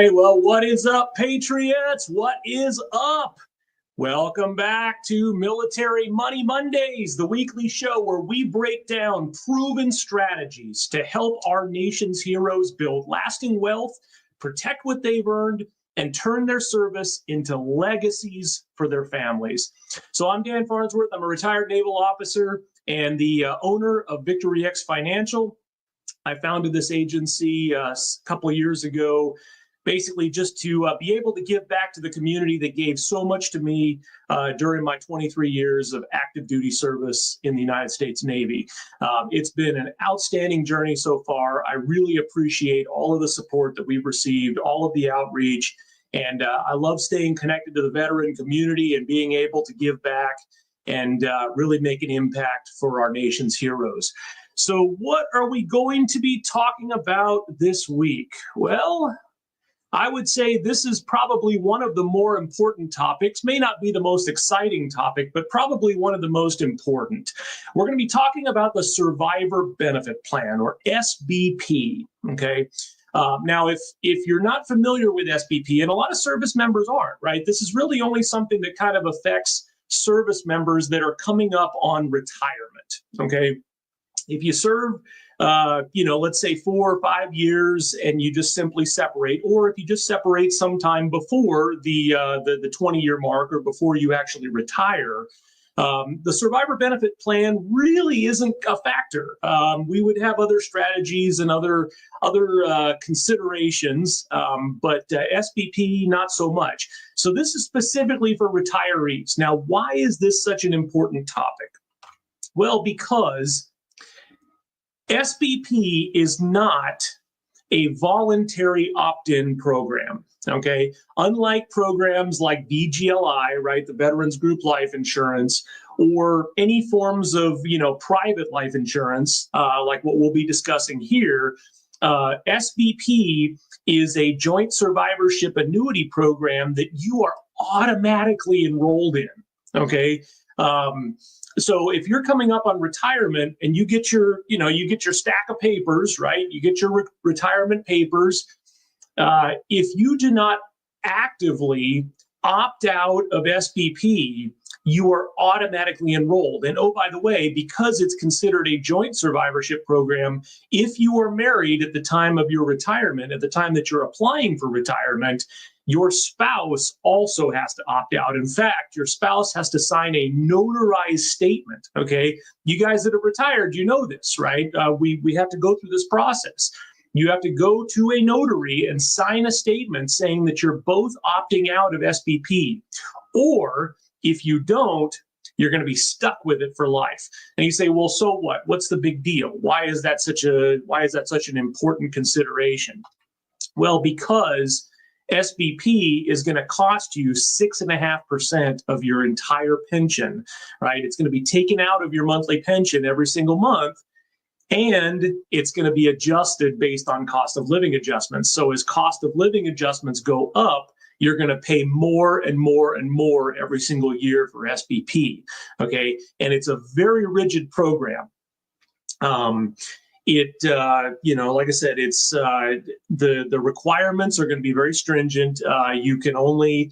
right, well, what is up, Patriots? What is up? Welcome back to Military Money Mondays, the weekly show where we break down proven strategies to help our nation's heroes build lasting wealth, protect what they've earned, and turn their service into legacies for their families. So I'm Dan Farnsworth. I'm a retired naval officer and the owner of Victory X Financial. I founded this agency a couple of years ago, basically just to be able to give back to the community that gave so much to me during my 23 years of active duty service in the United States Navy. It's been an outstanding journey so far. I really appreciate all of the support that we've received, all of the outreach, and I love staying connected to the veteran community and being able to give back and really make an impact for our nation's heroes. So what are we going to be talking about this week? Well, I would say this is probably one of the more important topics, may not be the most exciting topic, but probably one of the most important. We're going to be talking about the Survivor Benefit Plan, or SBP, okay? Now, if you're not familiar with SBP, and a lot of service members aren't, right? This is really only something that kind of affects service members that are coming up on retirement, okay? If you serve, let's say 4 or 5 years and you just simply separate, or if you just separate sometime before the 20-year mark or before you actually retire, the Survivor Benefit Plan really isn't a factor. We would have other strategies and other considerations, but SBP, not so much. So this is specifically for retirees. Now, why is this such an important topic? Well, because SBP is not a voluntary opt-in program, okay? Unlike programs like VGLI, right, the Veterans Group Life Insurance, or any forms of, private life insurance, like what we'll be discussing here, SBP is a joint survivorship annuity program that you are automatically enrolled in, okay? So if you're coming up on retirement and you get your stack of papers, right? You get your retirement papers. If you do not actively opt out of SBP, you are automatically enrolled. And oh, by the way, because it's considered a joint survivorship program, if you are married at the time of your retirement, at the time that you're applying for retirement, your spouse also has to opt out. In fact, your spouse has to sign a notarized statement, okay? You guys that are retired, you know this, right? We have to go through this process. You have to go to a notary and sign a statement saying that you're both opting out of SBP. Or if you don't, you're going to be stuck with it for life. And you say, well, so what? What's the big deal? Why is that such an important consideration? Well, because SBP is going to cost you 6.5% of your entire pension, right? It's going to be taken out of your monthly pension every single month, and it's going to be adjusted based on cost of living adjustments. So as cost of living adjustments go up, you're going to pay more and more and more every single year for SBP, okay? And it's a very rigid program. Like I said, it's the requirements are going to be very stringent. You can only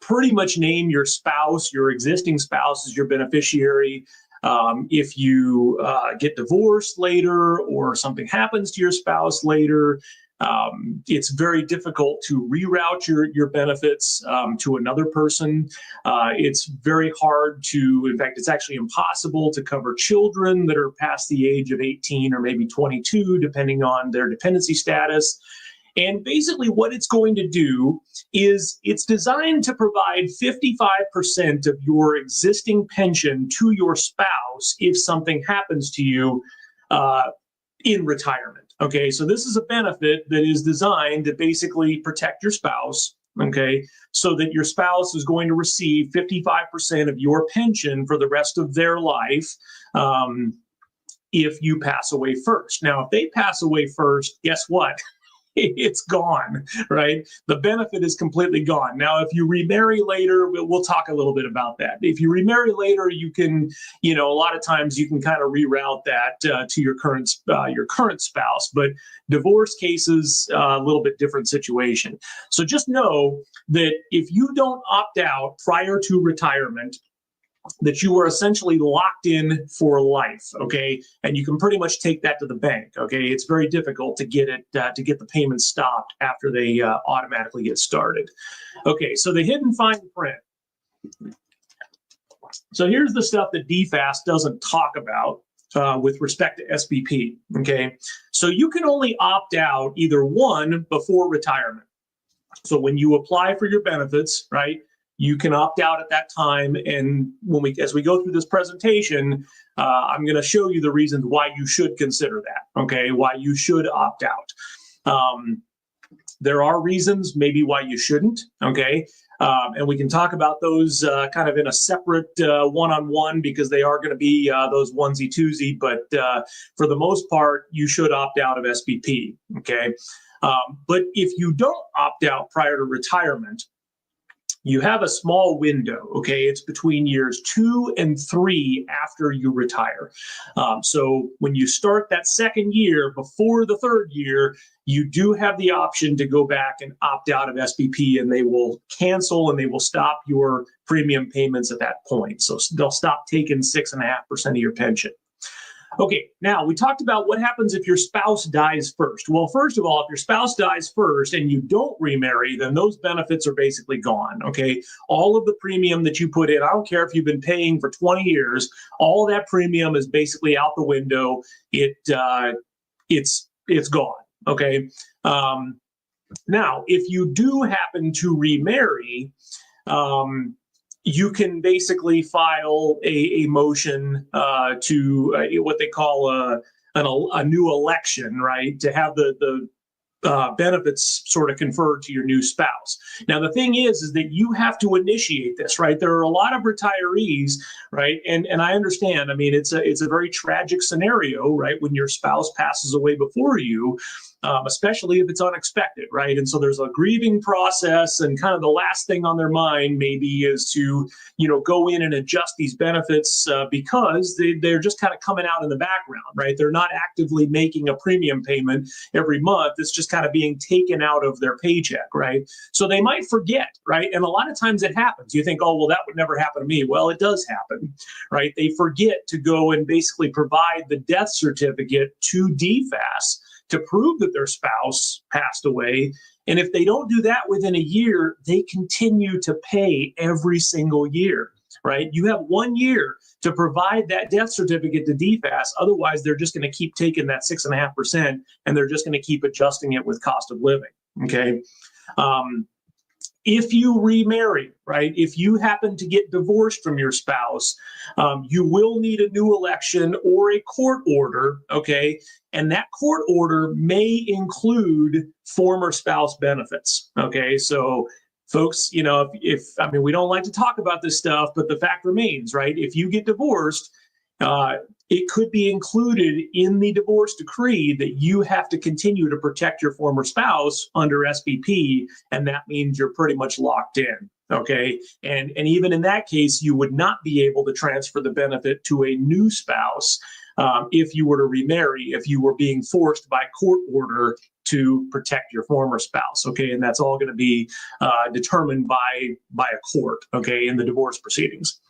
pretty much name your spouse, your existing spouse, as your beneficiary. If you get divorced later or something happens to your spouse later, it's very difficult to reroute your benefits to another person. It's very hard in fact, it's actually impossible to cover children that are past the age of 18 or maybe 22, depending on their dependency status. And basically what it's going to do is it's designed to provide 55% of your existing pension to your spouse if something happens to you in retirement. Okay, so this is a benefit that is designed to basically protect your spouse, okay, so that your spouse is going to receive 55% of your pension for the rest of their life if you pass away first. Now, if they pass away first, guess what? it's gone, right? The benefit is completely gone. Now, if you remarry later, we'll talk a little bit about that. If you remarry later, you can, a lot of times you can kind of reroute that to your current spouse. But divorce cases, a little bit different situation. So just know that if you don't opt out prior to retirement, that you are essentially locked in for life, okay? And you can pretty much take that to the bank, okay? It's very difficult to get the payments stopped after they automatically get started. Okay, so the hidden fine print. So here's the stuff that DFAST doesn't talk about with respect to SBP, okay? So you can only opt out either one before retirement. So when you apply for your benefits, right, you can opt out at that time. And as we go through this presentation, I'm going to show you the reasons why you should consider that, okay, why you should opt out. There are reasons maybe why you shouldn't, okay, and we can talk about those kind of in a separate one-on-one, because they are going to be those onesie-twosie, but for the most part, you should opt out of SBP, okay? But if you don't opt out prior to retirement, you have a small window, okay? It's between years 2 and 3 after you retire. So when you start that second year before the third year, you do have the option to go back and opt out of SBP, and they will cancel and they will stop your premium payments at that point. So they'll stop taking 6.5% of your pension. Okay, now we talked about what happens if your spouse dies first. Well, first of all, if your spouse dies first and you don't remarry, then those benefits are basically gone, okay? All of the premium that you put in, I don't care if you've been paying for 20 years, all of that premium is basically out the window. It's gone, okay? Now, if you do happen to remarry, you can basically file a motion to what they call a new election, right? To have the benefits sort of conferred to your new spouse. Now, the thing is that you have to initiate this, right? There are a lot of retirees, right? And I understand. I mean, it's a very tragic scenario, right? When your spouse passes away before you. Especially if it's unexpected, right? And so there's a grieving process, and kind of the last thing on their mind maybe is to, go in and adjust these benefits because they're just kind of coming out in the background, right? They're not actively making a premium payment every month. It's just kind of being taken out of their paycheck, right? So they might forget, right? And a lot of times it happens. You think, oh, well, that would never happen to me. Well, it does happen, right? They forget to go and basically provide the death certificate to DFAS to prove that their spouse passed away. And if they don't do that within a year, they continue to pay every single year, right? You have 1 year to provide that death certificate to DFAS. Otherwise, they're just going to keep taking that 6.5%, and they're just going to keep adjusting it with cost of living, okay? If you remarry, right, if you happen to get divorced from your spouse, you will need a new election or a court order, okay? And that court order may include former spouse benefits, okay? So folks, we don't like to talk about this stuff, but the fact remains, right? If you get divorced, it could be included in the divorce decree that you have to continue to protect your former spouse under SBP, and that means you're pretty much locked in, okay? And even in that case, you would not be able to transfer the benefit to a new spouse if you were to remarry, if you were being forced by court order to protect your former spouse, okay? And that's all going to be determined by a court, okay, in the divorce proceedings.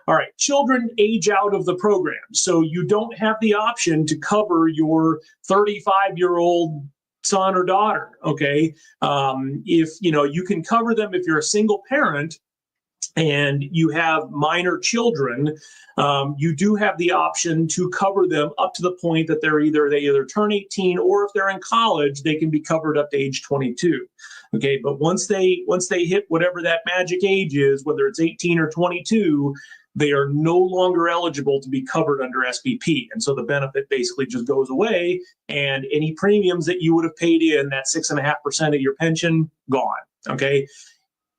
All right, children age out of the program. So you don't have the option to cover your 35-year-old son or daughter, okay? If, you can cover them if you're a single parent and you have minor children, you do have the option to cover them up to the point that they either turn 18, or if they're in college, they can be covered up to age 22. Okay, but once they hit whatever that magic age is, whether it's 18 or 22, they are no longer eligible to be covered under SBP. And so the benefit basically just goes away, and any premiums that you would have paid in, that 6.5% of your pension, gone, okay?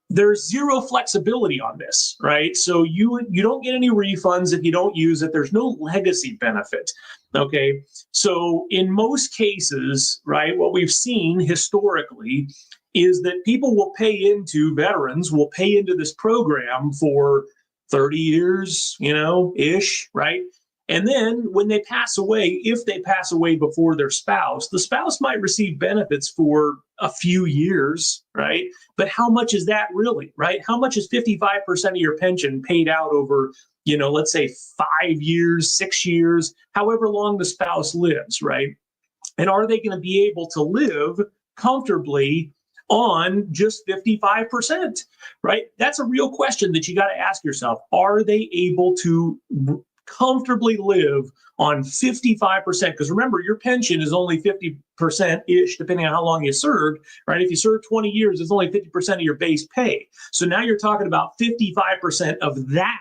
there's zero flexibility on this, right? So you don't get any refunds if you don't use it. There's no legacy benefit. Okay. So in most cases, right, what we've seen historically is that veterans will pay into this program for 30 years, ish, right? And then when they pass away, if they pass away before their spouse, the spouse might receive benefits for a few years, right? But how much is that really, right? How much is 55% of your pension paid out over, let's say 5 years, 6 years, however long the spouse lives, right? And are they going to be able to live comfortably on just 55%, right? That's a real question that you got to ask yourself. Are they able to comfortably live on 55%? Because remember, your pension is only 50%-ish, depending on how long you served, right? If you serve 20 years, it's only 50% of your base pay. So now you're talking about 55% of that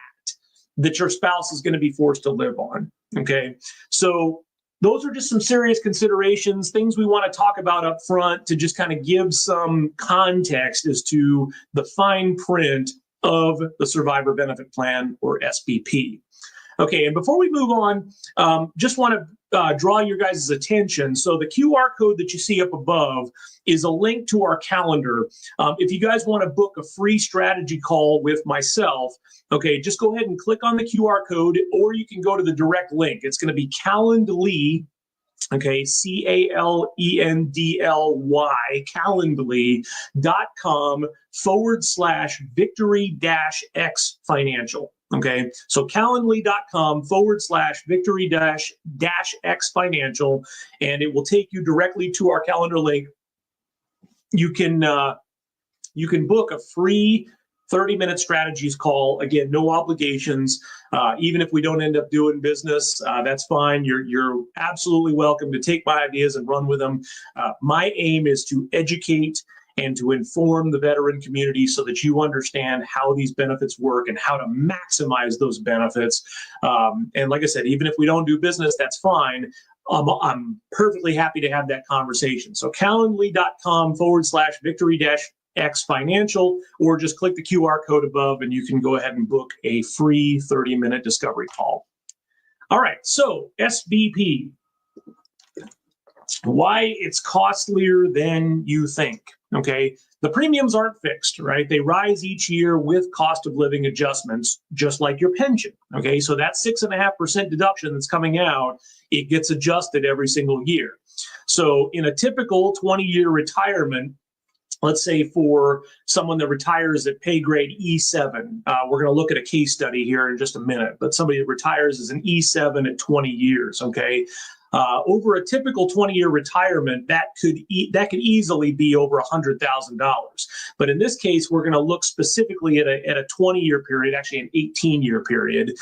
your spouse is going to be forced to live on, okay? So those are just some serious considerations, things we want to talk about up front to just kind of give some context as to the fine print of the Survivor Benefit Plan, or SBP. Okay, and before we move on, just want to draw your guys' attention. So the QR code that you see up above is a link to our calendar. If you guys want to book a free strategy call with myself, okay, just go ahead and click on the QR code, or you can go to the direct link. It's going to be Calendly, okay, CALENDLY, calendly.com/victory-x financial. Okay, so calendly.com/victory-x financial, and it will take you directly to our calendar link. You can book a free 30-minute strategies call. Again, no obligations. Even if we don't end up doing business, that's fine. You're absolutely welcome to take my ideas and run with them. My aim is to educate and to inform the veteran community so that you understand how these benefits work and how to maximize those benefits. And like I said, even if we don't do business, that's fine. I'm perfectly happy to have that conversation. So calendly.com/victory-x financial, or just click the QR code above and you can go ahead and book a free 30-minute discovery call. All right, so SBP, why it's costlier than you think. Okay, the premiums aren't fixed, right? They rise each year with cost of living adjustments, just like your pension. Okay, so that 6.5% deduction that's coming out, it gets adjusted every single year. So in a typical 20-year retirement, let's say for someone that retires at pay grade E7, we're going to look at a case study here in just a minute, but somebody that retires as an E7 at 20 years, okay? Over a typical 20-year retirement, that could easily be over $100,000. But in this case, we're going to look specifically at a 20-year period, actually an 18-year period,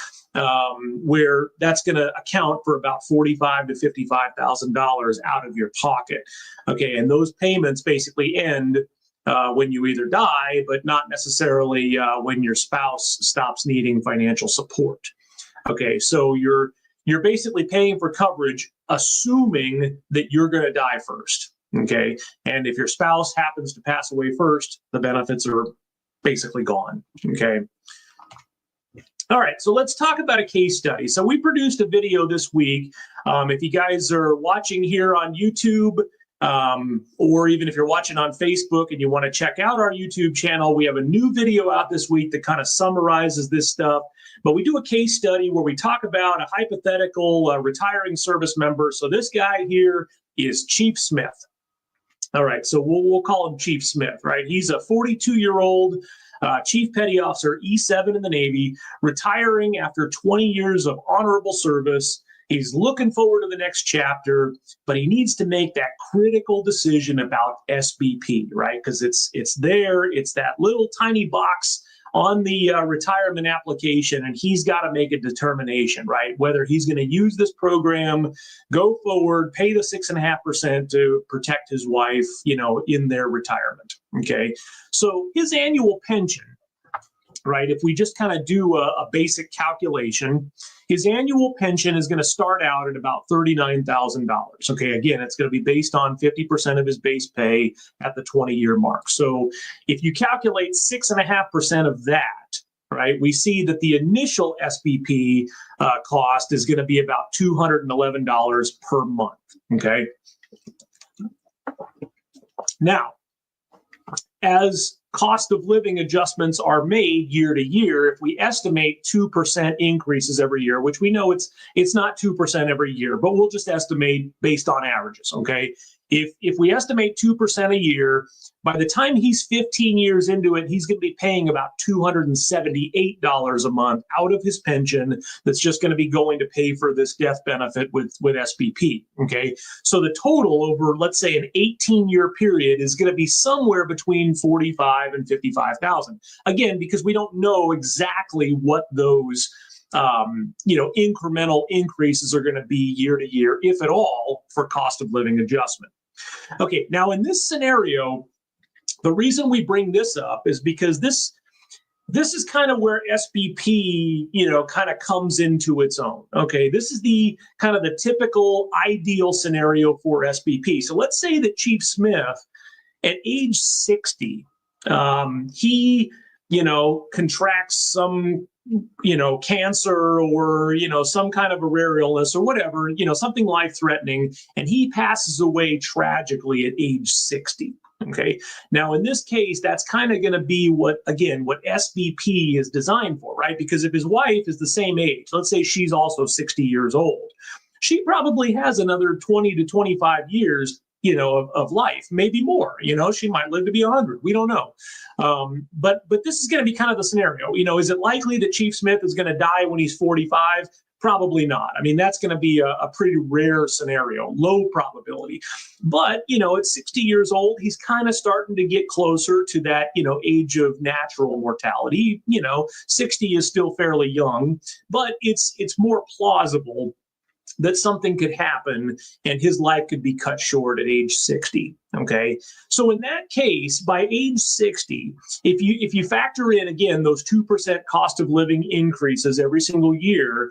where that's going to account for about $45,000 to $55,000 out of your pocket. Okay, and those payments basically end when you either die, but not necessarily when your spouse stops needing financial support. Okay, so you're basically paying for coverage assuming that you're going to die first, okay? And if your spouse happens to pass away first, the benefits are basically gone, okay? All right, so let's talk about a case study. So we produced a video this week. If you guys are watching here on YouTube, or even if you're watching on Facebook and you want to check out our YouTube channel, we have a new video out this week that kind of summarizes this stuff. But we do a case study where we talk about a hypothetical retiring service member. So this guy here is Chief Smith. All right, so we'll call him Chief Smith, right? He's a 42-year-old Chief Petty Officer, E7 in the Navy, retiring after 20 years of honorable service. He's looking forward to the next chapter, but he needs to make that critical decision about SBP, right? Because it's there, it's that little tiny box on the retirement application, and he's got to make a determination, right? Whether he's going to use this program, go forward, pay the 6.5% to protect his wife, in their retirement, okay? So his annual pension right? If we just kind of do a basic calculation, his annual pension is going to start out at about $39,000. Okay, again, it's going to be based on 50% of his base pay at the 20-year mark. So if you calculate 6.5% of that, right, we see that the initial SBP cost is going to be about $211 per month. Okay. Now, as cost of living adjustments are made year to year, if we estimate 2% increases every year, which we know it's not 2% every year, but we'll just estimate based on averages, okay? If we estimate 2% a year, by the time he's 15 years into it, he's going to be paying about $278 a month out of his pension that's just going to be going to pay for this death benefit with SBP, okay? So the total over, let's say, an 18-year period is going to be somewhere between $45,000 and $55,000. Again, because we don't know exactly what those incremental increases are going to be year to year, if at all, for cost of living adjustment. Okay, now in this scenario, the reason we bring this up is because this is kind of where SBP, kind of comes into its own. Okay, this is the kind of the typical ideal scenario for SBP. So let's say that Chief Smith, at age 60, he, contracts some, cancer or, some kind of a rare illness or whatever, something life-threatening, and he passes away tragically at age 60. Okay. Now, in this case, that's kind of going to be what SBP is designed for, right? Because if his wife is the same age, let's say she's also 60 years old, she probably has another 20 to 25 years, of life, maybe more. She might live to be 100. We don't know. But this is going to be kind of the scenario. Is it likely that Chief Smith is going to die when he's 45? Probably not. I mean, that's going to be a pretty rare scenario, low probability. But, at 60 years old, he's kind of starting to get closer to that, age of natural mortality. 60 is still fairly young, but it's more plausible that something could happen and his life could be cut short at age 60. Okay. So in that case, by age 60, if you factor in, again, those 2% cost of living increases every single year,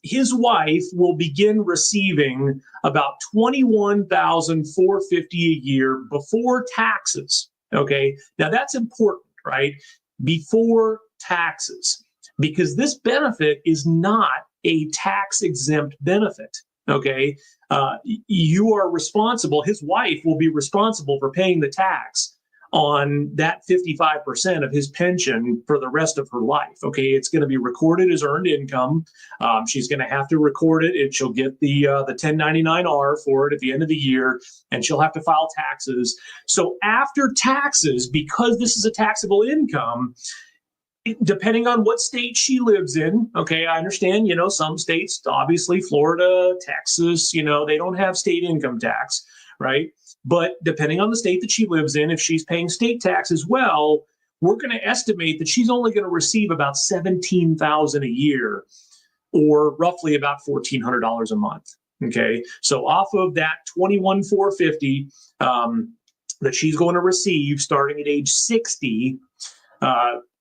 his wife will begin receiving about $21,450 a year before taxes. Okay. Now that's important, right? Before taxes, because this benefit is not a tax-exempt benefit, okay? You are responsible, his wife will be responsible for paying the tax on that 55% of his pension for the rest of her life, okay? It's going to be recorded as earned income. She's going to have to record it, and she'll get the 1099-R for it at the end of the year, and she'll have to file taxes. So after taxes, because this is a taxable income, depending on what state she lives in, okay, I understand, some states, obviously Florida, Texas, they don't have state income tax, right? But depending on the state that she lives in, if she's paying state tax as well, we're going to estimate that she's only going to receive about $17,000 a year, or roughly about $1,400 a month, okay? So off of that $21,450 that she's going to receive starting at age 60,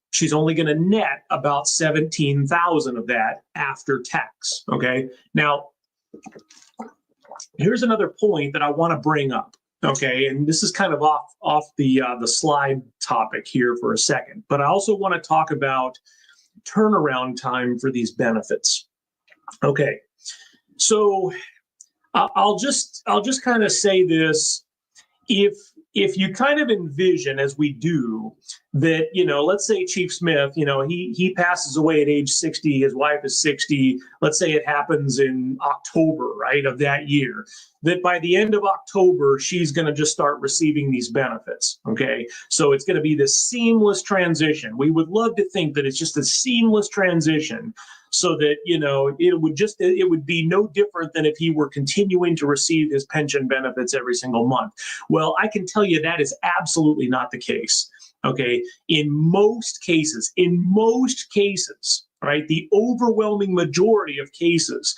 she's only going to net about $17,000 of that after tax. Okay. Now, here's another point that I want to bring up. Okay, and this is kind of off the slide topic here for a second, but I also want to talk about turnaround time for these benefits. Okay, so I'll just kind of say this: if you kind of envision, as we do, that, let's say Chief Smith, he passes away at age 60, his wife is 60, let's say it happens in October, right, of that year, that by the end of October, she's going to just start receiving these benefits, okay? So it's going to be this seamless transition. We would love to think that it's just a seamless transition, so that, it would be no different than if he were continuing to receive his pension benefits every single month. Well, I can tell you that is absolutely not the case. Okay. In most cases, right, the overwhelming majority of cases,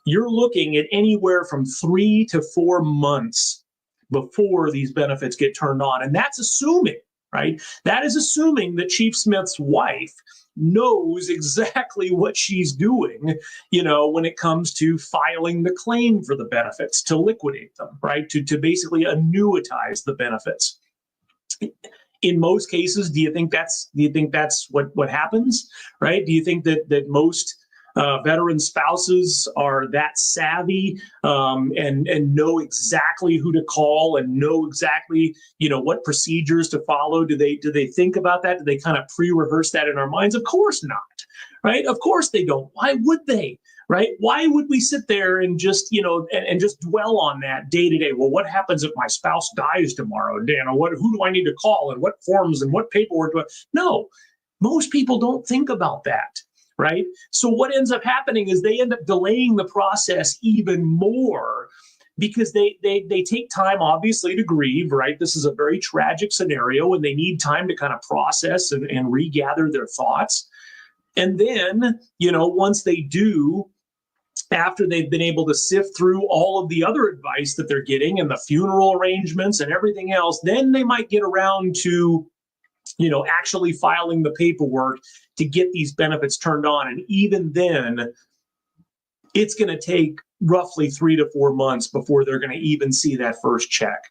you're looking at anywhere from 3 to 4 months before these benefits get turned on. And that's assuming right? That is assuming that Chief Smith's wife knows exactly what she's doing, when it comes to filing the claim for the benefits, to liquidate them, right? To basically annuitize the benefits. In most cases, do you think that's what happens, right? Do you think that most veteran spouses are that savvy and know exactly who to call and know exactly what procedures to follow? Do they think about that? Do they kind of pre-rehearse that in our minds? Of course not, right? Of course they don't. Why would they? Right? Why would we sit there and just, and just dwell on that day to day? Well, what happens if my spouse dies tomorrow, Dan? Or who do I need to call and what forms and what paperwork do I? No, most people don't think about that, right? So what ends up happening is they end up delaying the process even more because they take time, obviously, to grieve, right? This is a very tragic scenario and they need time to kind of process and regather their thoughts. And then, once they do, after they've been able to sift through all of the other advice that they're getting and the funeral arrangements and everything else, then they might get around to, actually filing the paperwork to get these benefits turned on. And even then, it's going to take roughly 3 to 4 months before they're going to even see that first check,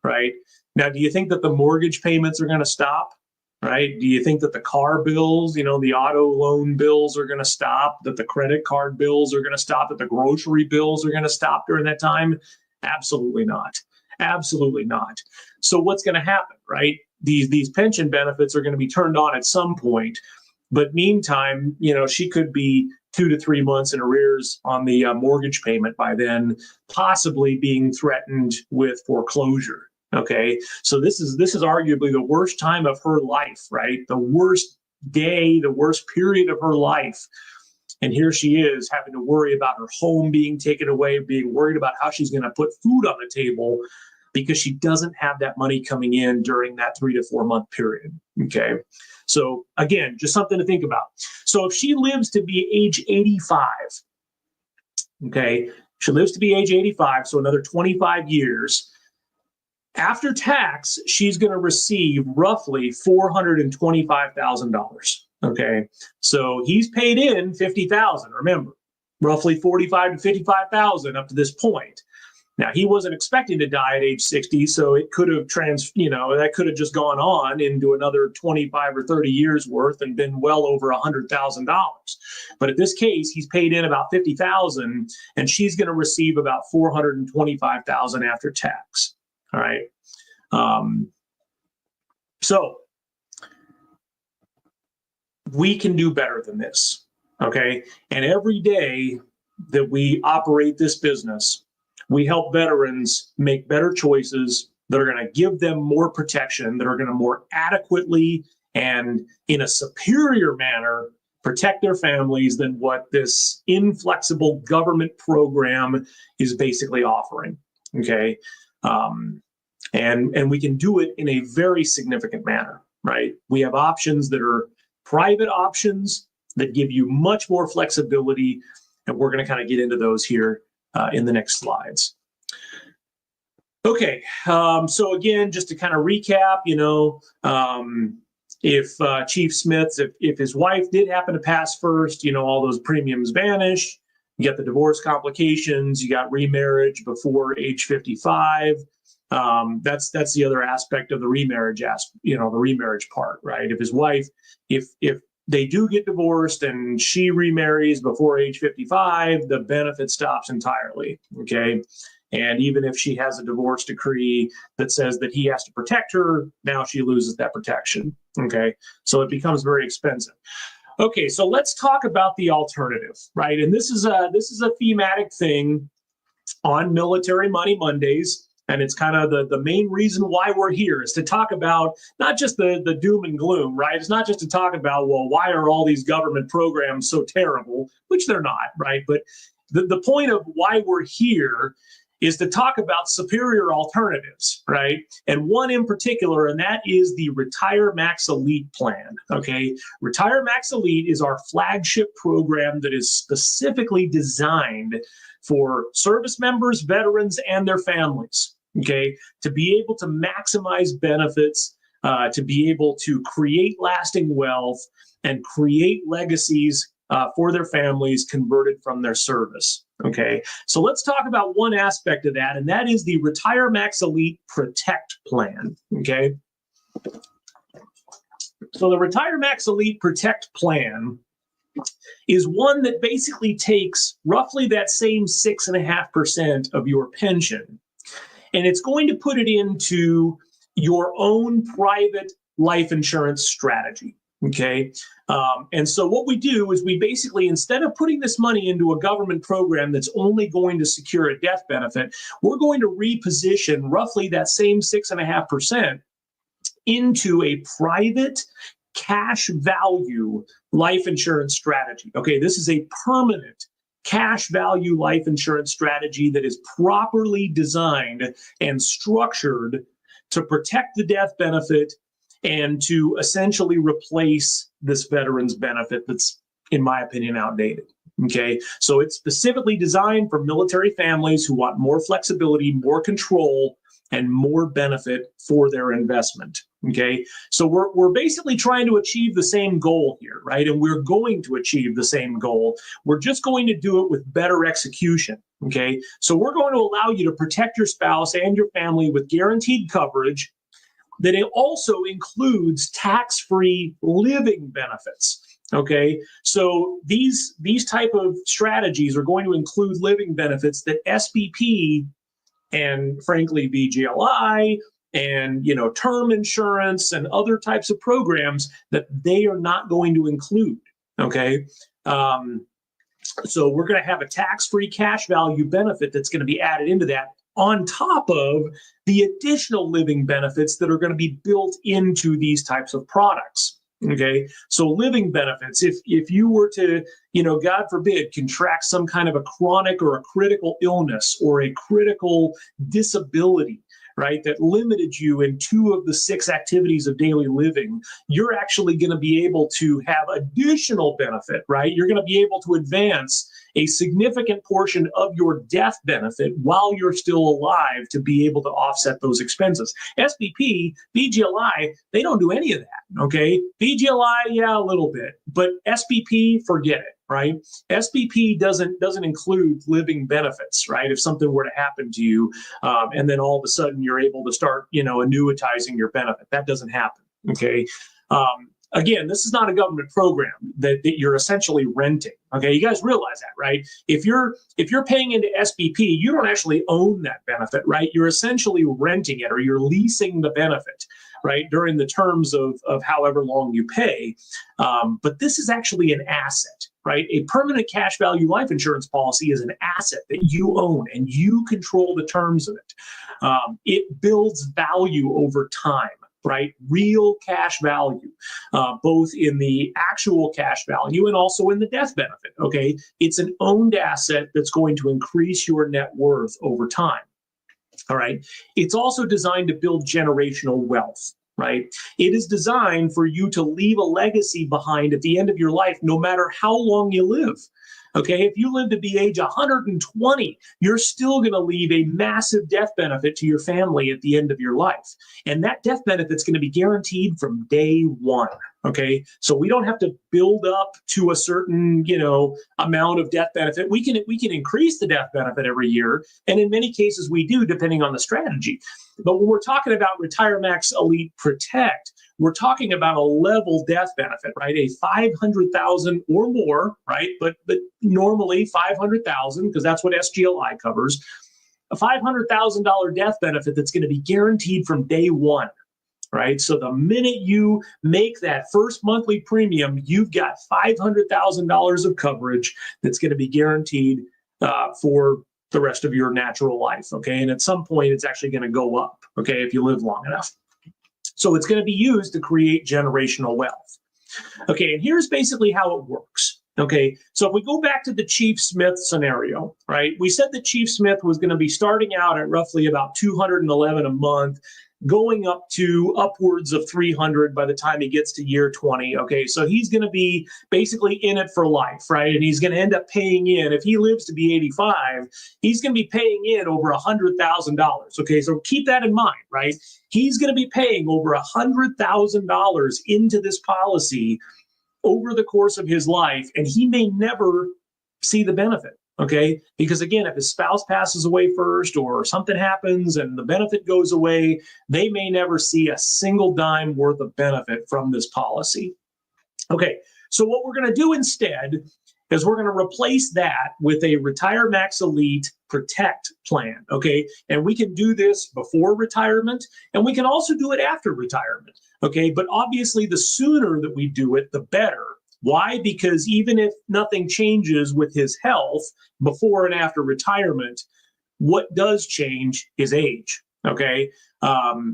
right? Now, do you think that the mortgage payments are going to stop? Right? Do you think that the car bills, the auto loan bills are going to stop, that the credit card bills are going to stop, that the grocery bills are going to stop during that time? Absolutely not. Absolutely not. So what's going to happen, right? These pension benefits are going to be turned on at some point. But meantime, she could be 2 to 3 months in arrears on the mortgage payment by then, possibly being threatened with foreclosure. Okay, so this is arguably the worst time of her life, right? The worst day, the worst period of her life. And here she is having to worry about her home being taken away, being worried about how she's going to put food on the table because she doesn't have that money coming in during that 3 to 4 month period. Okay, so again, just something to think about. So if she lives to be age 85, okay, she lives to be age 85, so another 25 years. After tax, she's going to receive roughly $425,000. Okay, so he's paid in $50,000. Remember, roughly $45,000 to $55,000 up to this point. Now, he wasn't expecting to die at age 60, so it could have that could have just gone on into another 25 or 30 years worth and been well over $100,000. But in this case, he's paid in about $50,000, and she's going to receive about $425,000 after tax. All right. So we can do better than this. Okay. And every day that we operate this business, we help veterans make better choices that are going to give them more protection, that are going to more adequately and in a superior manner protect their families than what this inflexible government program is basically offering. Okay. And we can do it in a very significant manner, right? We have options that are private options that give you much more flexibility, and we're going to kind of get into those here in the next slides. Okay, so again, just to kind of recap, if Chief Smith, if his wife did happen to pass first, all those premiums vanish. You got the divorce complications, you got remarriage before age 55. That's the other aspect of the remarriage the remarriage part, right? If his wife, if they do get divorced and she remarries before age 55, the benefit stops entirely. Okay. And even if she has a divorce decree that says that he has to protect her, now she loses that protection. Okay. So it becomes very expensive. Okay. So let's talk about the alternative, right? And this is a thematic thing on Military Money Mondays. And it's kind of the main reason why we're here is to talk about not just the doom and gloom, right? It's not just to talk about, well, why are all these government programs so terrible, which they're not, right? But the point of why we're here is to talk about superior alternatives, right? And one in particular, and that is the RETIREMAX ELITE plan, okay? RETIREMAX ELITE is our flagship program that is specifically designed for service members, veterans, and their families, okay, to be able to maximize benefits to be able to create lasting wealth and create legacies for their families converted from their service. Okay, so let's talk about one aspect of that, and that is the RETIREMAX ELITE Protect Plan. Okay, so the RETIREMAX ELITE Protect Plan is one that basically takes roughly that same 6.5% of your pension, and it's going to put it into your own private life insurance strategy. Okay. And so what we do is we basically, instead of putting this money into a government program that's only going to secure a death benefit, we're going to reposition roughly that same 6.5% into a private cash value life insurance strategy. Okay. This is a permanent cash value life insurance strategy that is properly designed and structured to protect the death benefit and to essentially replace this veteran's benefit that's, in my opinion, outdated. Okay, so it's specifically designed for military families who want more flexibility, more control, and more benefit for their investment. Okay, so we're basically trying to achieve the same goal here, right? And we're going to achieve the same goal. We're just going to do it with better execution. Okay, so we're going to allow you to protect your spouse and your family with guaranteed coverage that it also includes tax-free living benefits. Okay, so these type of strategies are going to include living benefits that SBP and frankly BGLI and term insurance and other types of programs that they are not going to include. Okay, so we're going to have a tax-free cash value benefit that's going to be added into that, on top of the additional living benefits that are going to be built into these types of products. Okay, so living benefits, if you were to, God forbid, contract some kind of a chronic or a critical illness or a critical disability, right, that limited you in 2 of the 6 activities of daily living, you're actually going to be able to have additional benefit, right? You're going to be able to advance a significant portion of your death benefit while you're still alive to be able to offset those expenses. SBP, BGLI, they don't do any of that, okay? BGLI, yeah, a little bit, but SBP, forget it, right? SBP doesn't include living benefits, right? If something were to happen to you, and then all of a sudden you're able to start, annuitizing your benefit. That doesn't happen, okay? Again, this is not a government program that you're essentially renting. Okay, you guys realize that, right? If you're paying into SBP, you don't actually own that benefit, right? You're essentially renting it, or you're leasing the benefit, right, during the terms of however long you pay. But this is actually an asset, right? A permanent cash value life insurance policy is an asset that you own and you control the terms of it. It builds value over time. Right? Real cash value, both in the actual cash value and also in the death benefit. Okay. It's an owned asset that's going to increase your net worth over time. All right. It's also designed to build generational wealth. Right? It is designed for you to leave a legacy behind at the end of your life, no matter how long you live. Okay, if you live to be age 120, you're still going to leave a massive death benefit to your family at the end of your life. And that death benefit's going to be guaranteed from day one. Okay, so we don't have to build up to a certain, amount of death benefit. We can increase the death benefit every year. And in many cases we do, depending on the strategy. But when we're talking about RETIREMAX ELITE Protect, we're talking about a level death benefit, right? A $500,000 or more, right? But normally $500,000, because that's what SGLI covers. A $500,000 death benefit that's going to be guaranteed from day one, right? So the minute you make that first monthly premium, you've got $500,000 of coverage that's going to be guaranteed for the rest of your natural life, okay? And at some point, it's actually going to go up, okay, if you live long enough. So it's going to be used to create generational wealth. Okay, and here's basically how it works. Okay, so if we go back to the Chief Smith scenario, right? We said that Chief Smith was going to be starting out at roughly about $211 a month. going up to upwards of 300 by the time he gets to year 20. Okay, so he's going to be basically in it for life, right? And he's going to end up paying in. If he lives to be 85, he's going to be paying in over $100,000. Okay, so keep that in mind, right? He's going to be paying over $100,000 into this policy over the course of his life, and he may never see the benefit. Okay, because again, if his spouse passes away first or something happens and the benefit goes away, they may never see a single dime worth of benefit from this policy. Okay, so what we're going to do instead is we're going to replace that with a RETIREMAX ELITE Protect Plan. Okay, and we can do this before retirement, and we can also do it after retirement. Okay, but obviously the sooner that we do it, the better. Why? Because even if nothing changes with his health before and after retirement, what does change is age. Okay.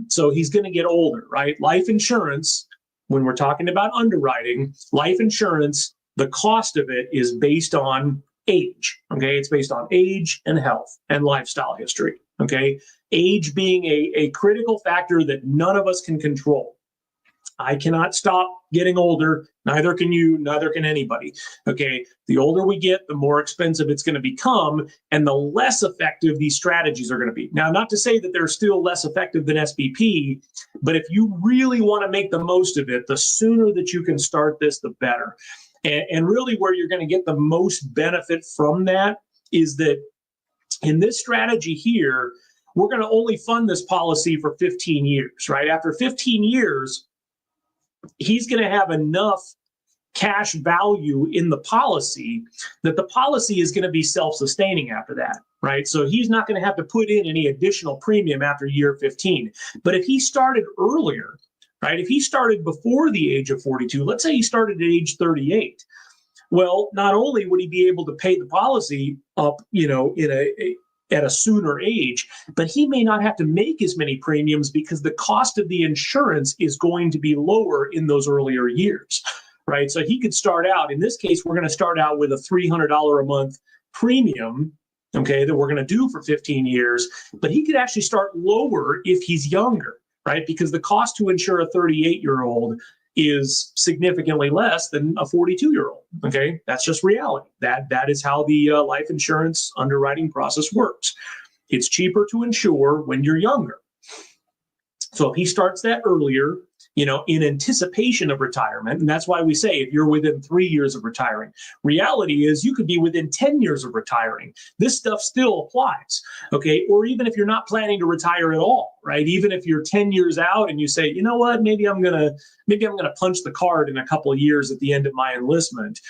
So he's going to get older, right? Life insurance, when we're talking about underwriting, life insurance, the cost of it is based on age. Okay. It's based on age and health and lifestyle history. Okay. Age being a critical factor that none of us can control. I cannot stop getting older. Neither can you, neither can anybody. Okay. The older we get, the more expensive it's going to become, and the less effective these strategies are going to be. Now, not to say that they're still less effective than SBP, but if you really want to make the most of it, the sooner that you can start this, the better. And really where you're going to get the most benefit from that is that in this strategy here, we're going to only fund this policy for 15 years, right? After 15 years, he's going to have enough cash value in the policy that the policy is going to be self-sustaining after that, right? So he's not going to have to put in any additional premium after year 15. But if he started earlier, right? If he started before the age of 42, let's say he started at age 38, well, not only would he be able to pay the policy up, at a sooner age, but he may not have to make as many premiums because the cost of the insurance is going to be lower in those earlier years, right? So he could start out, in this case, we're going to start out with a $300 a month premium, okay, that we're going to do for 15 years, but he could actually start lower if he's younger, right? Because the cost to insure a 38-year-old is significantly less than a 42-year-old. Okay, that's just reality. That is how the life insurance underwriting process works. It's cheaper to insure when you're younger. So if he starts that earlier, in anticipation of retirement, and that's why we say if you're within 3 years of retiring, reality is you could be within 10 years of retiring. This stuff still applies, okay? Or even if you're not planning to retire at all, right? Even if you're 10 years out and you say, you know what, maybe I'm gonna punch the card in a couple of years at the end of my enlistment.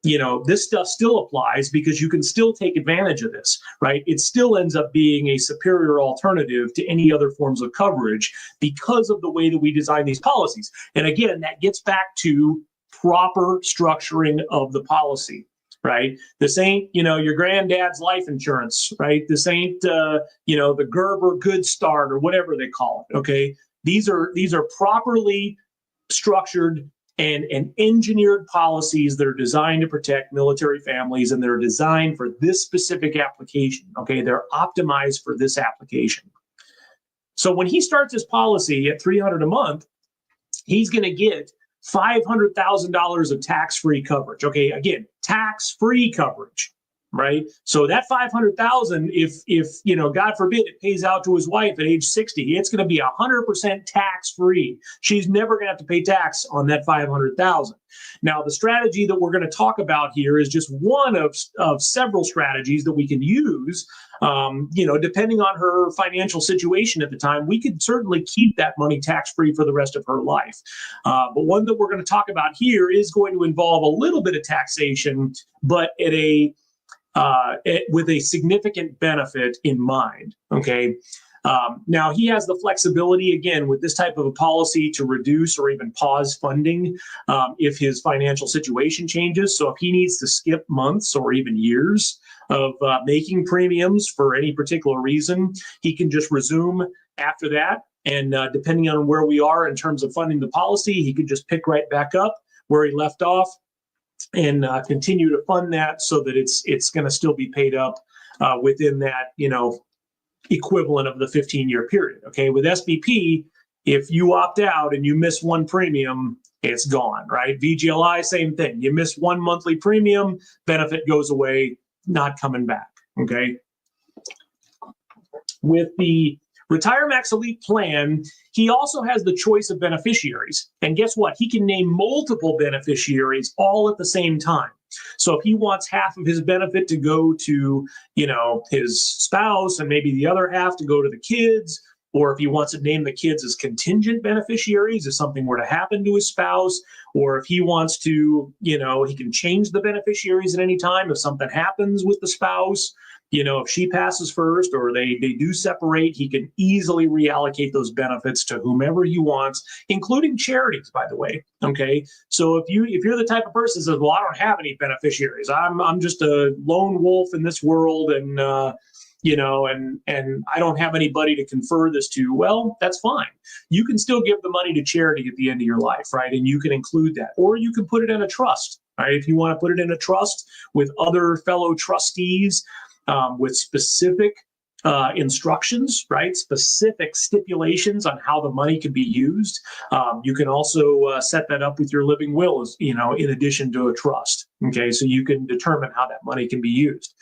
This stuff still applies because you can still take advantage of this, right? It still ends up being a superior alternative to any other forms of coverage because of the way that we design these policies. And again, that gets back to proper structuring of the policy, right? This ain't, your granddad's life insurance, right? This ain't, the Gerber Good Start or whatever they call it, okay? These are properly structured and engineered policies that are designed to protect military families, and they're designed for this specific application. Okay, they're optimized for this application. So when he starts his policy at $300 a month, he's going to get $500,000 of tax-free coverage. Okay, again, tax-free coverage, right? So that $500,000, if God forbid it pays out to his wife at age 60, it's going to be 100% tax-free. She's never going to have to pay tax on that $500,000. Now, the strategy that we're going to talk about here is just one of several strategies that we can use. Depending on her financial situation at the time, we could certainly keep that money tax-free for the rest of her life. But one that we're going to talk about here is going to involve a little bit of taxation, but with a significant benefit in mind, okay? Now, he has the flexibility, again, with this type of a policy to reduce or even pause funding if his financial situation changes. So if he needs to skip months or even years of making premiums for any particular reason, he can just resume after that. And depending on where we are in terms of funding the policy, he could just pick right back up where he left off and continue to fund that so that it's going to still be paid up within that, equivalent of the 15-year period. Okay, with SBP, if you opt out and you miss one premium, it's gone, right? VGLI, same thing. You miss one monthly premium, benefit goes away, not coming back, okay? With the RETIREMAX Elite Plan, he also has the choice of beneficiaries. And guess what? He can name multiple beneficiaries all at the same time. So if he wants half of his benefit to go to, his spouse and maybe the other half to go to the kids, or if he wants to name the kids as contingent beneficiaries if something were to happen to his spouse, or if he wants to, he can change the beneficiaries at any time if something happens with the spouse. If she passes first or they do separate, he can easily reallocate those benefits to whomever he wants, including charities, by the way. Okay. So if you're the type of person that says, well, I don't have any beneficiaries, I'm just a lone wolf in this world, and and I don't have anybody to confer this to, well, that's fine. You can still give the money to charity at the end of your life, right? And you can include that, or you can put it in a trust, right? If you want to put it in a trust with other fellow trustees, with specific instructions, right? Specific stipulations on how the money can be used. You can also set that up with your living will, in addition to a trust. Okay, so you can determine how that money can be used.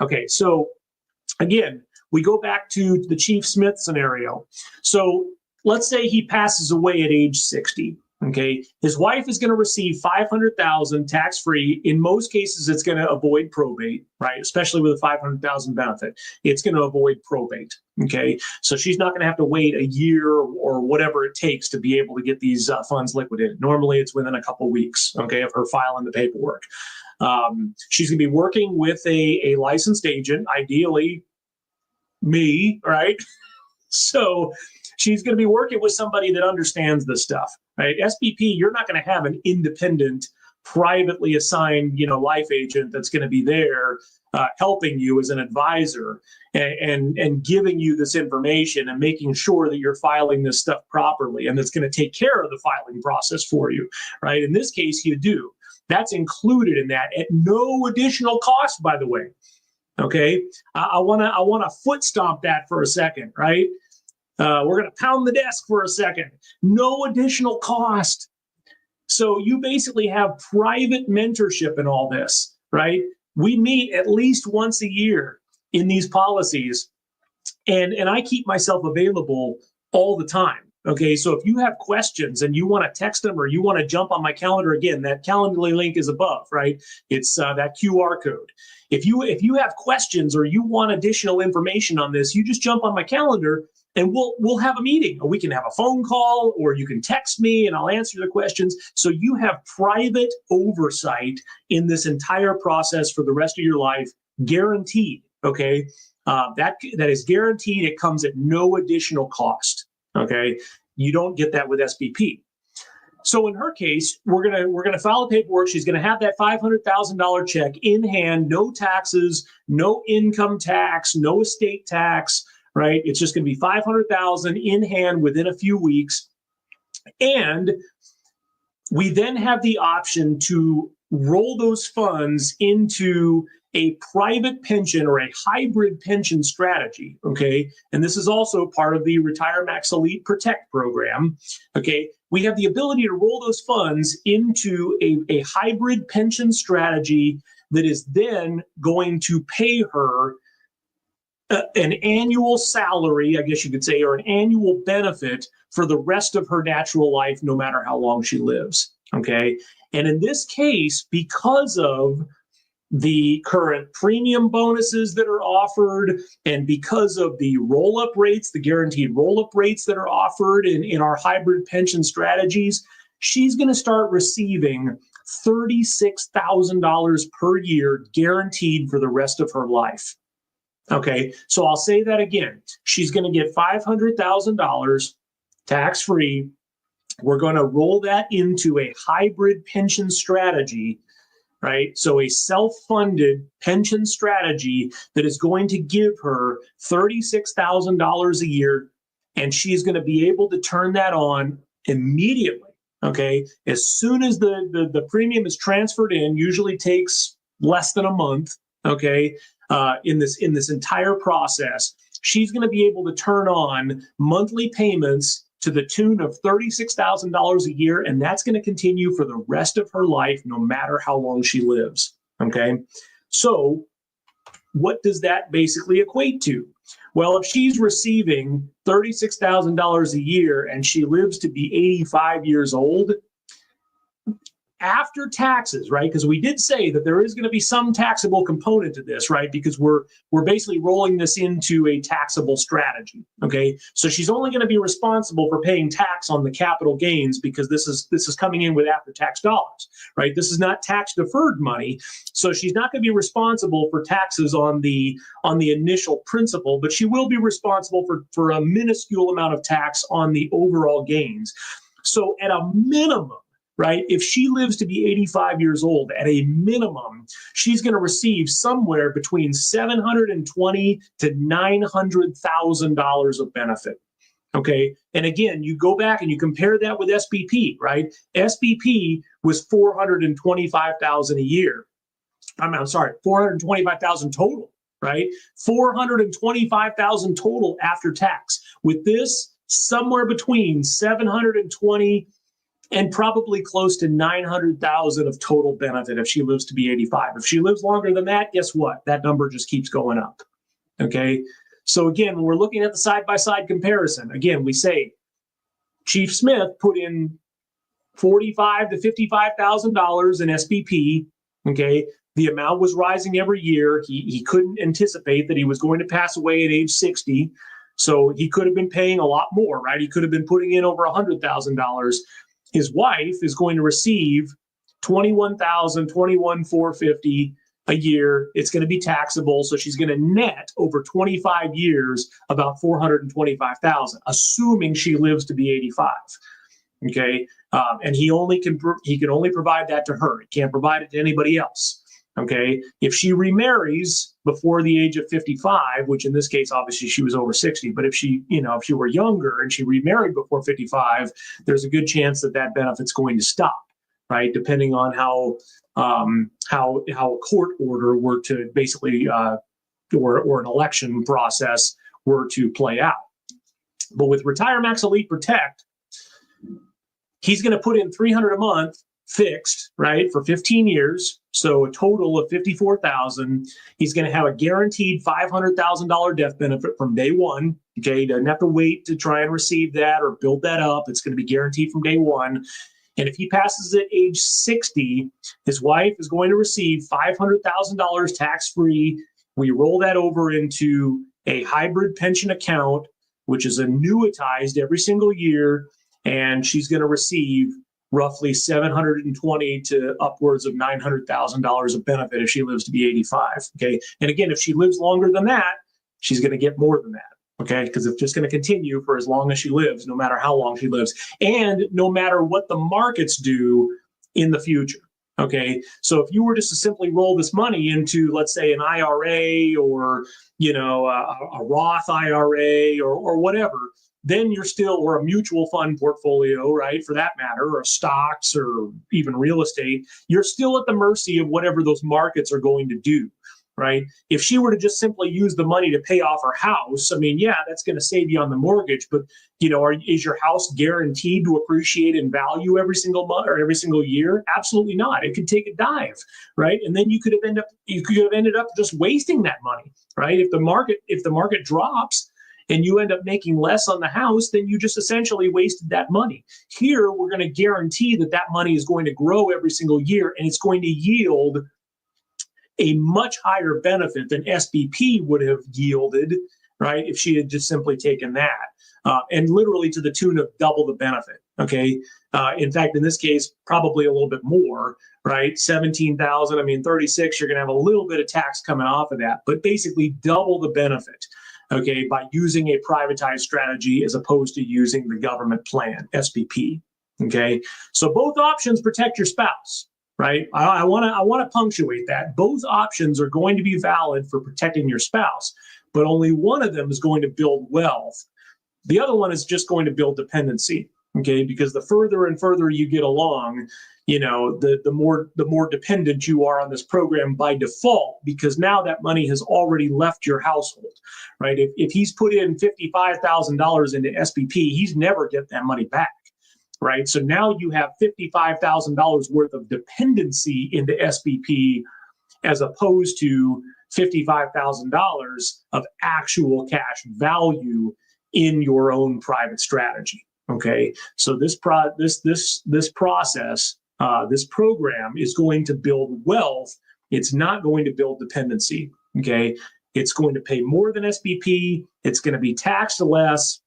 Okay, so again, we go back to the Chief Smith scenario. So let's say he passes away at age 60. Okay, his wife is going to receive $500,000 tax-free. In most cases, it's going to avoid probate, right? Especially with a $500,000 benefit, it's going to avoid probate. Okay, so she's not going to have to wait a year or whatever it takes to be able to get these funds liquidated. Normally, it's within a couple of weeks, okay, of her filing the paperwork. She's going to be working with a licensed agent, ideally me, right? So she's going to be working with somebody that understands this stuff, right? SBP, you're not going to have an independent, privately assigned, life agent that's going to be there helping you as an advisor and giving you this information and making sure that you're filing this stuff properly, and that's going to take care of the filing process for you, right? In this case, you do. That's included in that at no additional cost, by the way. Okay, I want to foot stomp that for a second, right? We're going to pound the desk for a second. No additional cost. So you basically have private mentorship in all this, right? We meet at least once a year in these policies, and I keep myself available all the time. Okay, so if you have questions and you want to text them or you want to jump on my calendar, again, that Calendly link is above, right? It's that QR code. If you have questions or you want additional information on this, you just jump on my calendar and we'll have a meeting, or we can have a phone call, or you can text me and I'll answer the questions. So you have private oversight in this entire process for the rest of your life, guaranteed. Okay, that is guaranteed. It comes at no additional cost. Okay, you don't get that with SBP. So in her case, we're gonna file the paperwork. She's gonna have that $500,000 check in hand, no taxes, no income tax, no estate tax. Right? It's just going to be $500,000 in hand within a few weeks. And we then have the option to roll those funds into a private pension or a hybrid pension strategy. Okay. And this is also part of the RETIREMAX Elite Protect program. Okay. We have the ability to roll those funds into a hybrid pension strategy that is then going to pay her an annual salary, I guess you could say, or an annual benefit for the rest of her natural life, no matter how long she lives. Okay. And in this case, because of the current premium bonuses that are offered, and because of the roll-up rates, the guaranteed roll-up rates that are offered in our hybrid pension strategies, she's going to start receiving $36,000 per year guaranteed for the rest of her life. Okay, so I'll say that again. She's going to get $500,000 tax-free. We're going to roll that into a hybrid pension strategy, right? So a self-funded pension strategy that is going to give her $36,000 a year, and she's going to be able to turn that on immediately, okay? As soon as the premium is transferred in, usually takes less than a month, okay? In this entire process, she's going to be able to turn on monthly payments to the tune of $36,000 a year, and that's going to continue for the rest of her life, no matter how long she lives. Okay, so what does that basically equate to? Well, if she's receiving $36,000 a year and she lives to be 85 years old, after taxes, right? Because we did say that there is going to be some taxable component to this, right? Because we're basically rolling this into a taxable strategy. Okay, so she's only going to be responsible for paying tax on the capital gains because this is coming in with after-tax dollars, right? This is not tax-deferred money, so she's not going to be responsible for taxes on the initial principal, but she will be responsible for a minuscule amount of tax on the overall gains. So at a minimum, right, if she lives to be 85 years old, at a minimum, she's going to receive somewhere between $720,000 to $900,000 of benefit. Okay, and again, you go back and you compare that with SBP, right? SBP was $425,000 a year. I'm sorry, $425,000 total, right? $425,000 total after tax. With this, somewhere between $720,000 and probably close to $900,000 of total benefit if she lives to be 85. If she lives longer than that, guess what? That number just keeps going up. Okay. So again, when we're looking at the side-by-side comparison, again, we say Chief Smith put in $45,000 to $55,000 in SBP. Okay. The amount was rising every year. He couldn't anticipate that he was going to pass away at age 60. So he could have been paying a lot more, right? He could have been putting in over $100,000. His wife is going to receive $21,450 a year. It's going to be taxable, so she's going to net over 25 years about $425,000, assuming she lives to be 85. Okay, and he can only provide that to her. He can't provide it to anybody else. Okay, if she remarries before the age of 55, which in this case, obviously she was over 60, but if she were younger and she remarried before 55, there's a good chance that benefit's going to stop, right? Depending on how a court order were to basically, or an election process were to play out. But with RETIREMAX Elite Protect, he's going to put in $300 a month fixed, right, for 15 years. So a total of $54,000. He's going to have a guaranteed $500,000 death benefit from day one. Okay, he doesn't have to wait to try and receive that or build that up. It's going to be guaranteed from day one. And if he passes at age 60, his wife is going to receive $500,000 tax-free. We roll that over into a hybrid pension account, which is annuitized every single year, and she's going to receive roughly $720,000 to upwards of $900,000 of benefit if she lives to be 85. Okay, and again, if she lives longer than that, she's going to get more than that. Okay, because it's just going to continue for as long as she lives, no matter how long she lives, and no matter what the markets do in the future. Okay, so if you were just to simply roll this money into, let's say, an IRA or a Roth IRA or whatever, then you're still, or a mutual fund portfolio, right, for that matter, or stocks or even real estate, you're still at the mercy of whatever those markets are going to do, right? If she were to just simply use the money to pay off her house, I mean, yeah, that's going to save you on the mortgage, but, is your house guaranteed to appreciate in value every single month or every single year? Absolutely not. It could take a dive, right? And then you could have ended up just wasting that money, right? If the market drops, and you end up making less on the house, then you just essentially wasted that money. Here, we're going to guarantee that money is going to grow every single year, and it's going to yield a much higher benefit than SBP would have yielded, right, if she had just simply taken that, and literally to the tune of double the benefit, okay? In fact, in this case, probably a little bit more, right? 17,000, I mean, 36, you're going to have a little bit of tax coming off of that, but basically double the benefit. Okay, by using a privatized strategy as opposed to using the government plan, SBP. Okay, so both options protect your spouse, right? I want to punctuate that. Both options are going to be valid for protecting your spouse, but only one of them is going to build wealth. The other one is just going to build dependency. Okay, because the further and further you get along, the more dependent you are on this program by default, because now that money has already left your household, right? If he's put in $55,000 into SBP, he's never get that money back, right? So now you have $55,000 worth of dependency into SBP as opposed to $55,000 of actual cash value in your own private strategy. Okay, so this process, this program is going to build wealth. It's not going to build dependency. Okay, it's going to pay more than SBP. It's going to be taxed less,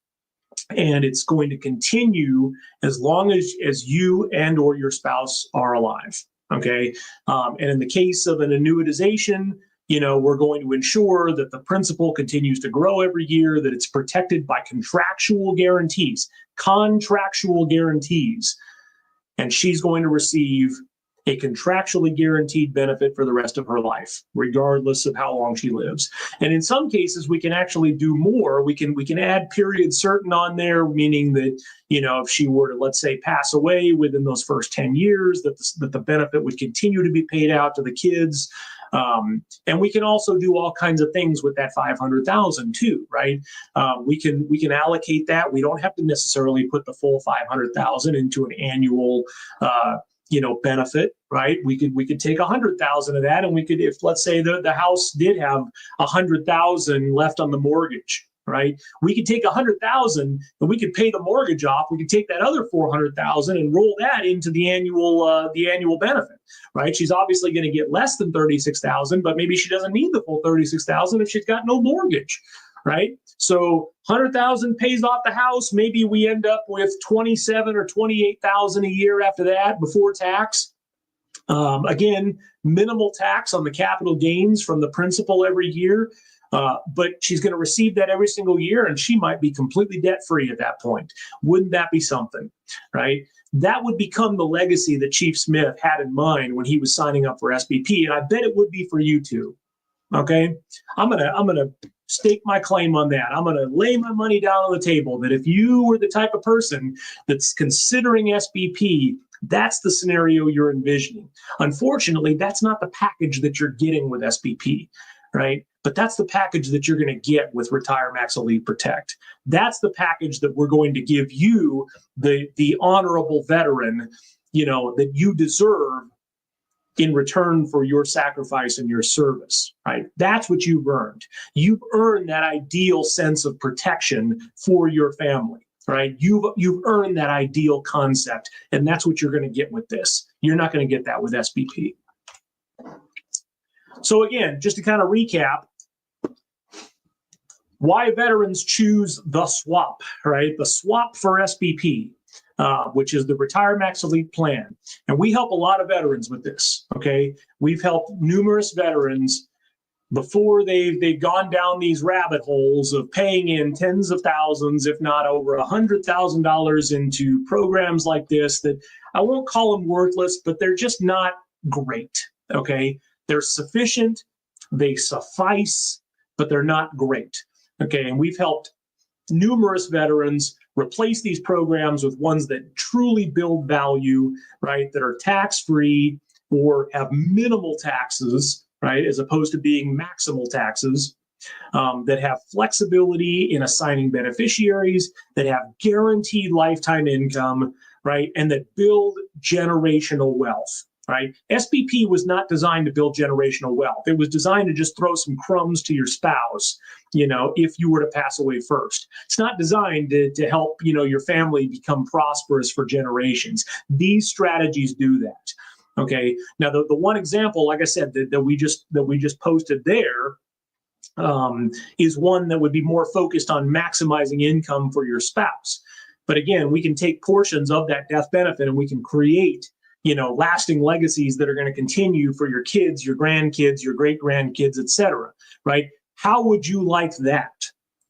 and it's going to continue as long as you and or your spouse are alive. Okay, and in the case of an annuitization, we're going to ensure that the principal continues to grow every year, that it's protected by contractual guarantees, and she's going to receive a contractually guaranteed benefit for the rest of her life, regardless of how long she lives. And in some cases, we can actually do more. We can add period certain on there, meaning that, if she were to, let's say, pass away within those first 10 years, that the benefit would continue to be paid out to the kids. And we can also do all kinds of things with that $500,000 too, right? We can allocate that. We don't have to necessarily put the full $500,000 into an annual, benefit, right? We could take $100,000 of that, and we could, if let's say the house did have $100,000 left on the mortgage, right? We could take $100,000 and we could pay the mortgage off. We could take that other $400,000 and roll that into the annual benefit, right? She's obviously going to get less than $36,000, but maybe she doesn't need the full $36,000 if she's got no mortgage, right? So $100,000 pays off the house. Maybe we end up with $27,000 or $28,000 a year after that before tax. Again, minimal tax on the capital gains from the principal every year. But she's going to receive that every single year, and she might be completely debt-free at that point. Wouldn't that be something, right? That would become the legacy that Chief Smith had in mind when he was signing up for SBP, and I bet it would be for you too. Okay, I'm gonna stake my claim on that. I'm gonna lay my money down on the table that if you were the type of person that's considering SBP, that's the scenario you're envisioning. Unfortunately, that's not the package that you're getting with SBP, right? But that's the package that you're going to get with RETIREMAX Elite Protect. That's the package that we're going to give you, the honorable veteran, that you deserve in return for your sacrifice and your service, right? That's what you've earned. You've earned that ideal sense of protection for your family, right? You've earned that ideal concept, and that's what you're going to get with this. You're not going to get that with SBP. So again, just to kind of recap, why veterans choose the swap, right? The swap for SBP, which is the RETIREMAX Elite Plan. And we help a lot of veterans with this, okay? We've helped numerous veterans before they've gone down these rabbit holes of paying in tens of thousands, if not over $100,000 into programs like this that I won't call them worthless, but they're just not great, okay? They're sufficient, they suffice, but they're not great. Okay, and we've helped numerous veterans replace these programs with ones that truly build value, right, that are tax-free or have minimal taxes, right, as opposed to being maximal taxes, that have flexibility in assigning beneficiaries, that have guaranteed lifetime income, right, and that build generational wealth. Right? SBP was not designed to build generational wealth. It was designed to just throw some crumbs to your spouse, if you were to pass away first. It's not designed to help, your family become prosperous for generations. These strategies do that. Okay. Now, the one example, like I said, that we just posted there, is one that would be more focused on maximizing income for your spouse. But again, we can take portions of that death benefit and we can create lasting legacies that are going to continue for your kids, your grandkids, your great-grandkids, et cetera, right? How would you like that,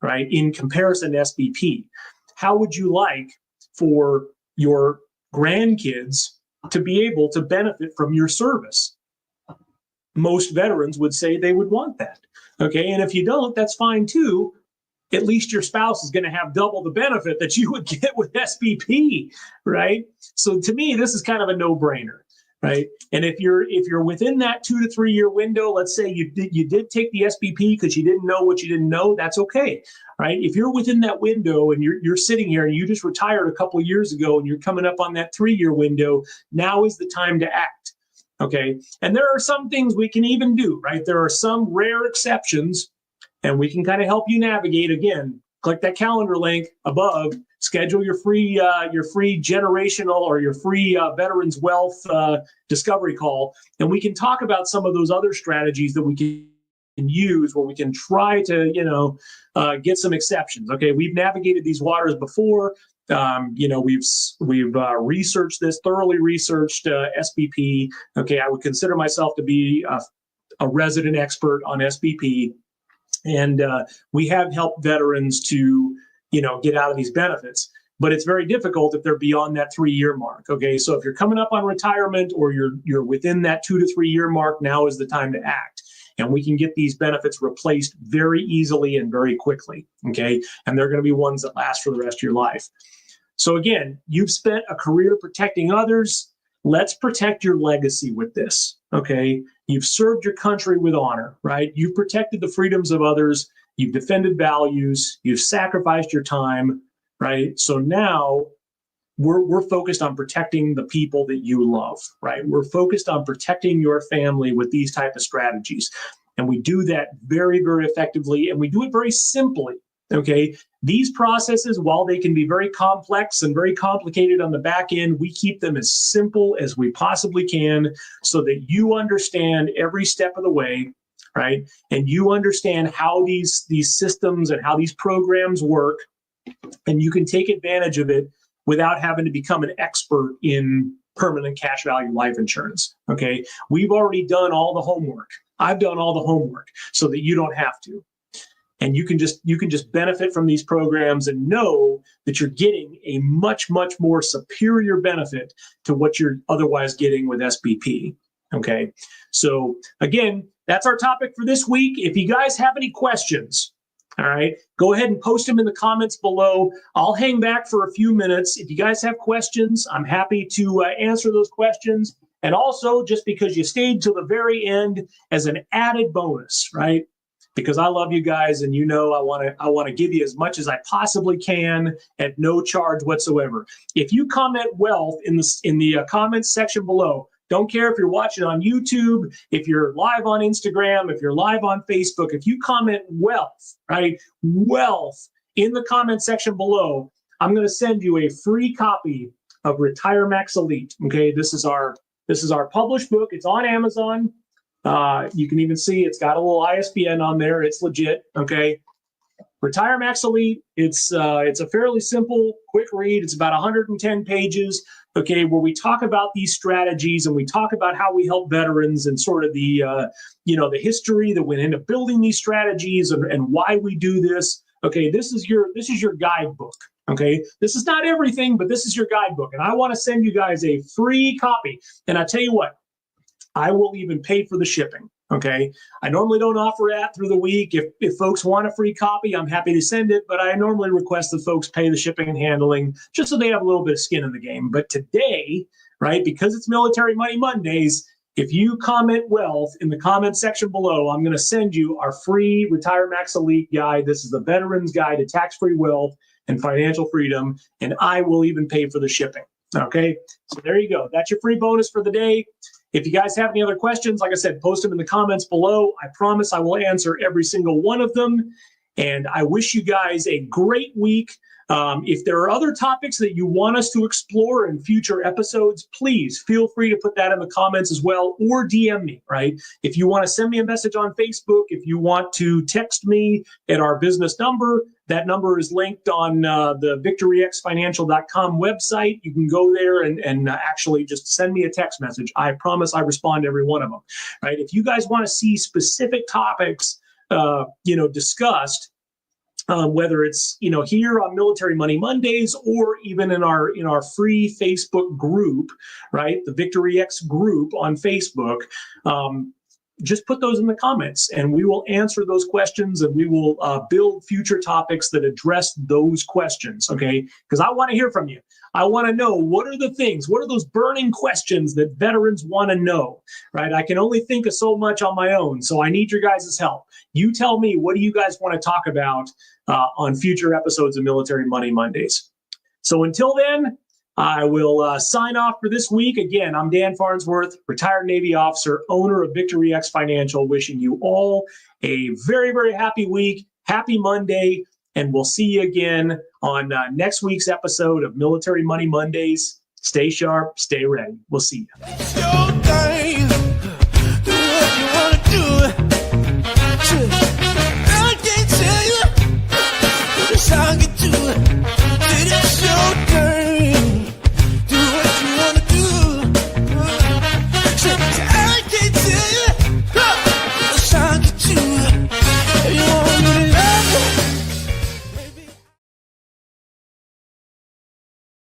right, in comparison to SBP? How would you like for your grandkids to be able to benefit from your service? Most veterans would say they would want that, okay? And if you don't, that's fine too. At least your spouse is going to have double the benefit that you would get with SBP, right? So to me, this is kind of a no-brainer. right? And if you're within that 2 to 3 year window, let's say you did take the SBP because you didn't know what you didn't know, that's okay, right? If you're within that window and you're sitting here and you just retired a couple of years ago and you're coming up on that 3 year window, now is the time to act. Okay. And there are some things we can even do, right? There are some rare exceptions, and we can kind of help you navigate. Again, click that calendar link above, schedule your free generational or your free veterans wealth discovery call. And we can talk about some of those other strategies that we can use where we can try to, get some exceptions. Okay. We've navigated these waters before. We've researched this, thoroughly researched SBP. Okay, I would consider myself to be a resident expert on SBP, and we have helped veterans to, get out of these benefits. But it's very difficult if they're beyond that 3 year mark. Okay, so if you're coming up on retirement or you're within that 2 to 3 year mark, now is the time to act. And we can get these benefits replaced very easily and very quickly. Okay, and they're going to be ones that last for the rest of your life. So again, you've spent a career protecting others. Let's protect your legacy with this, okay? You've served your country with honor, right? You've protected the freedoms of others. You've defended values. You've sacrificed your time, right? So now we're focused on protecting the people that you love, right? We're focused on protecting your family with these type of strategies. And we do that very, very effectively, and we do it very simply. Okay, these processes, while they can be very complex and very complicated on the back end, we keep them as simple as we possibly can so that you understand every step of the way, right? And you understand how these systems and how these programs work, and you can take advantage of it without having to become an expert in permanent cash value life insurance. Okay, we've already done all the homework. I've done all the homework so that you don't have to. And you can just benefit from these programs and know that you're getting a much, much more superior benefit to what you're otherwise getting with SBP. Okay. So again, that's our topic for this week. If you guys have any questions, all right, go ahead and post them in the comments below. I'll hang back for a few minutes. If you guys have questions, I'm happy to answer those questions. And also, just because you stayed till the very end as an added bonus, right? Because I love you guys, and I want to give you as much as I possibly can at no charge whatsoever. If you comment wealth in the comments section below, don't care if you're watching on YouTube, if you're live on Instagram, if you're live on Facebook, if you comment wealth, right, wealth in the comment section below, I'm going to send you a free copy of RETIREMAX Elite. Okay, this is our published book. It's on Amazon. You can even see it's got a little ISBN on there. It's legit. Okay. RETIREMAX Elite. It's a fairly simple, quick read. It's about 110 pages. Okay, where we talk about these strategies and we talk about how we help veterans and sort of the the history that went into building these strategies and why we do this. Okay, this is your guidebook. Okay, this is not everything, but this is your guidebook, and I want to send you guys a free copy. And I tell you what, I will even pay for the shipping. Okay. I normally don't offer that through the week. If folks want a free copy, I'm happy to send it, but I normally request that folks pay the shipping and handling just so they have a little bit of skin in the game. But today, right, because it's Military Money Mondays, if you comment wealth in the comment section below, I'm going to send you our free RETIREMAX Elite guide. This is the Veteran's Guide to Tax-Free Wealth and Financial Freedom, and I will even pay for the shipping. Okay. So there you go. That's your free bonus for the day. If you guys have any other questions, like I said, post them in the comments below. I promise I will answer every single one of them. And I wish you guys a great week. If there are other topics that you want us to explore in future episodes, please feel free to put that in the comments as well, or DM me, right? If you want to send me a message on Facebook, if you want to text me at our business number, that number is linked on the victoryxfinancial.com website. You can go there and actually just send me a text message. I promise I respond to every one of them, right? If you guys want to see specific topics, discussed, whether it's here on Military Money Mondays or even in our free Facebook group, right, the Victory X group on Facebook, just put those in the comments and we will answer those questions, and we will build future topics that address those questions. Okay, because I want to hear from you. I want to know, what are the things, what are those burning questions that veterans want to know, right? I can only think of so much on my own, so I need your guys' help. You tell me, what do you guys want to talk about on future episodes of Military Money Mondays? So until then, I will sign off for this week. Again, I'm Dan Farnsworth, retired Navy officer, owner of Victory X Financial, wishing you all a very, very happy week, happy Monday, and we'll see you again on next week's episode of Military Money Mondays. Stay sharp, stay ready. We'll see you. It's your thing. Do what you want to do. I can't tell you. This how I get